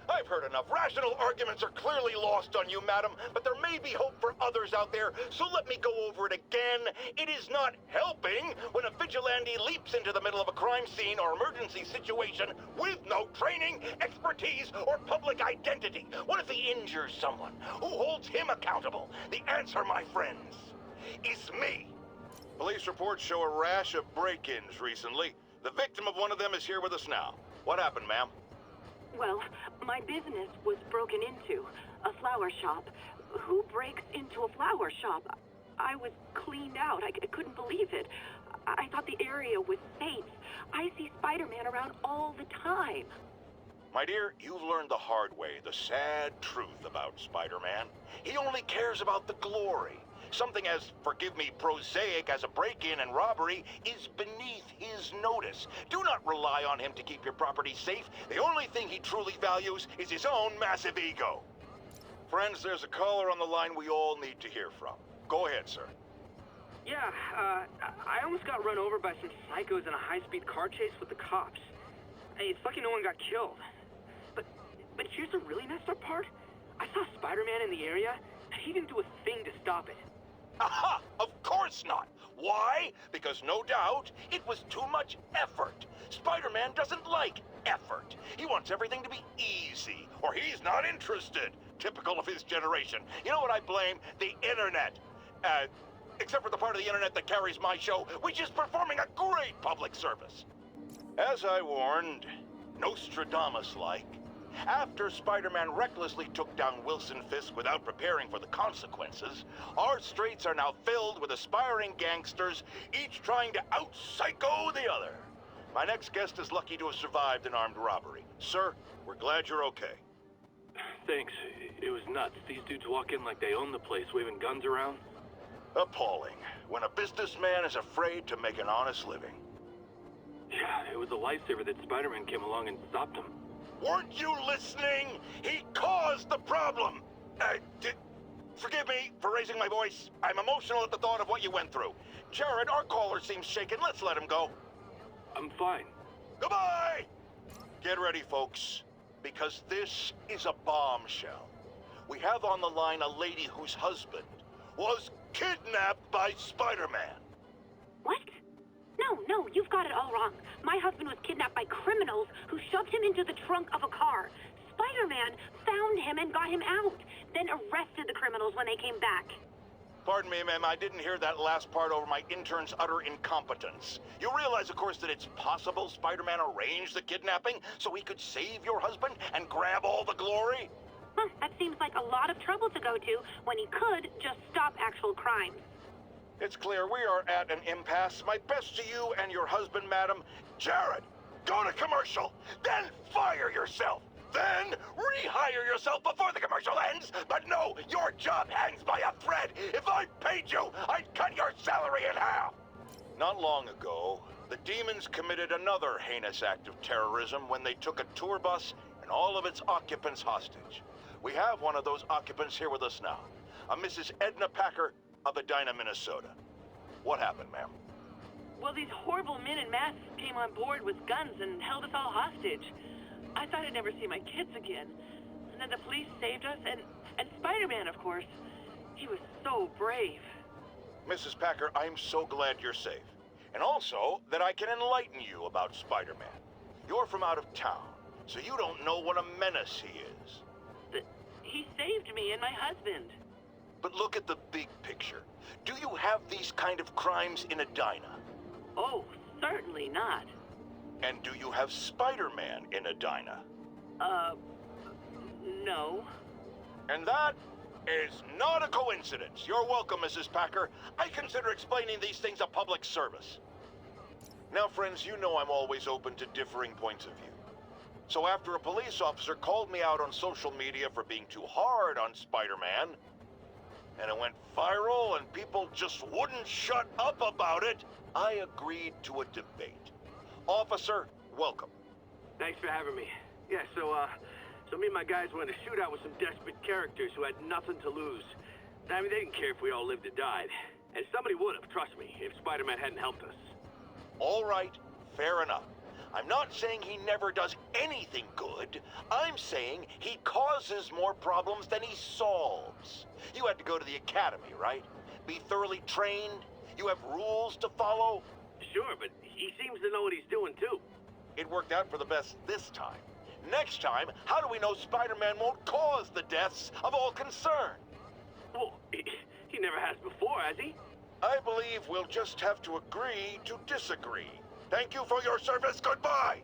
I've heard enough. Rational arguments are clearly lost on you, madam, but there may be hope for others out there, so let me go over it again. It is not helping when a vigilante leaps into the middle of a crime scene or emergency situation with no training, expertise, or public identity. What if he injures someone? Who holds him accountable? The answer, my friends, is me. Police reports show a rash of break-ins recently. The victim of one of them is here with us now. What happened, ma'am? Well, my business was broken into. A flower shop. Who breaks into a flower shop? I was cleaned out. I couldn't believe it. I thought the area was safe. I see Spider-Man around all the time. My dear, you've learned the hard way the sad truth about Spider-Man. He only cares about the glory. Something as, forgive me, prosaic as a break-in and robbery is beneath his notice. Do not rely on him to keep your property safe. The only thing he truly values is his own massive ego. Friends, there's a caller on the line we all need to hear from. Go ahead, sir. Yeah, I almost got run over by some psychos in a high-speed car chase with the cops. Hey, it's lucky no one got killed. But here's the really messed up part. I saw Spider-Man in the area, and he didn't do a thing to stop it. Aha! Of course not! Why? Because no doubt, it was too much effort. Spider-Man doesn't like effort. He wants everything to be easy, or he's not interested. Typical of his generation. You know what I blame? The internet. Except for the part of the internet that carries my show, which is performing a great public service. As I warned, Nostradamus-like, after Spider-Man recklessly took down Wilson Fisk without preparing for the consequences, our streets are now filled with aspiring gangsters, each trying to out-psycho the other. My next guest is lucky to have survived an armed robbery. Sir, we're glad you're okay. Thanks. It was nuts. These dudes walk in like they own the place, waving guns around. Appalling. When a businessman is afraid to make an honest living. Yeah, it was a lifesaver that Spider-Man came along and stopped him. Weren't you listening? He caused the problem! Forgive me for raising my voice. I'm emotional at the thought of what you went through. Jared, our caller seems shaken. Let's let him go. I'm fine. Goodbye! Get ready, folks, because this is a bombshell. We have on the line a lady whose husband was kidnapped by Spider-Man. What? No, you've got it all wrong. My husband was kidnapped by criminals who shoved him into the trunk of a car. Spider-Man found him and got him out, then arrested the criminals when they came back. Pardon me, ma'am, I didn't hear that last part over my intern's utter incompetence. You realize, of course, that it's possible Spider-Man arranged the kidnapping so he could save your husband and grab all the glory? That seems like a lot of trouble to go to when he could just stop actual crimes. It's clear we are at an impasse. My best to you and your husband, madam. Jared, go to commercial, then fire yourself. Then rehire yourself before the commercial ends. But no, your job hangs by a thread. If I paid you, I'd cut your salary in half. Not long ago, the demons committed another heinous act of terrorism when they took a tour bus and all of its occupants hostage. We have one of those occupants here with us now, a Mrs. Edna Packer of Edina, Minnesota. What happened, ma'am? Well, these horrible men in masks came on board with guns and held us all hostage. I thought I'd never see my kids again. And then the police saved us, and Spider-Man, of course. He was so brave. Mrs. Packer, I'm so glad you're safe. And also that I can enlighten you about Spider-Man. You're from out of town, so you don't know what a menace he is. But he saved me and my husband. But look at the big picture. Do you have these kind of crimes in Edina? Oh, certainly not. And do you have Spider-Man in Edina? No. And that is not a coincidence. You're welcome, Mrs. Packer. I consider explaining these things a public service. Now, friends, you know I'm always open to differing points of view. So after a police officer called me out on social media for being too hard on Spider-Man, and it went viral and people just wouldn't shut up about it, I agreed to a debate. Officer, welcome. Thanks for having me. Yeah, so me and my guys went in a shootout with some desperate characters who had nothing to lose. I mean, they didn't care if we all lived or died. And somebody would have, trust me, if Spider-Man hadn't helped us. All right, fair enough. I'm not saying he never does anything good. I'm saying he causes more problems than he solves. You had to go to the academy, right? Be thoroughly trained? You have rules to follow? Sure, but he seems to know what he's doing, too. It worked out for the best this time. Next time, how do we know Spider-Man won't cause the deaths of all concerned? Well, he never has before, has he? I believe we'll just have to agree to disagree. Thank you for your service. Goodbye!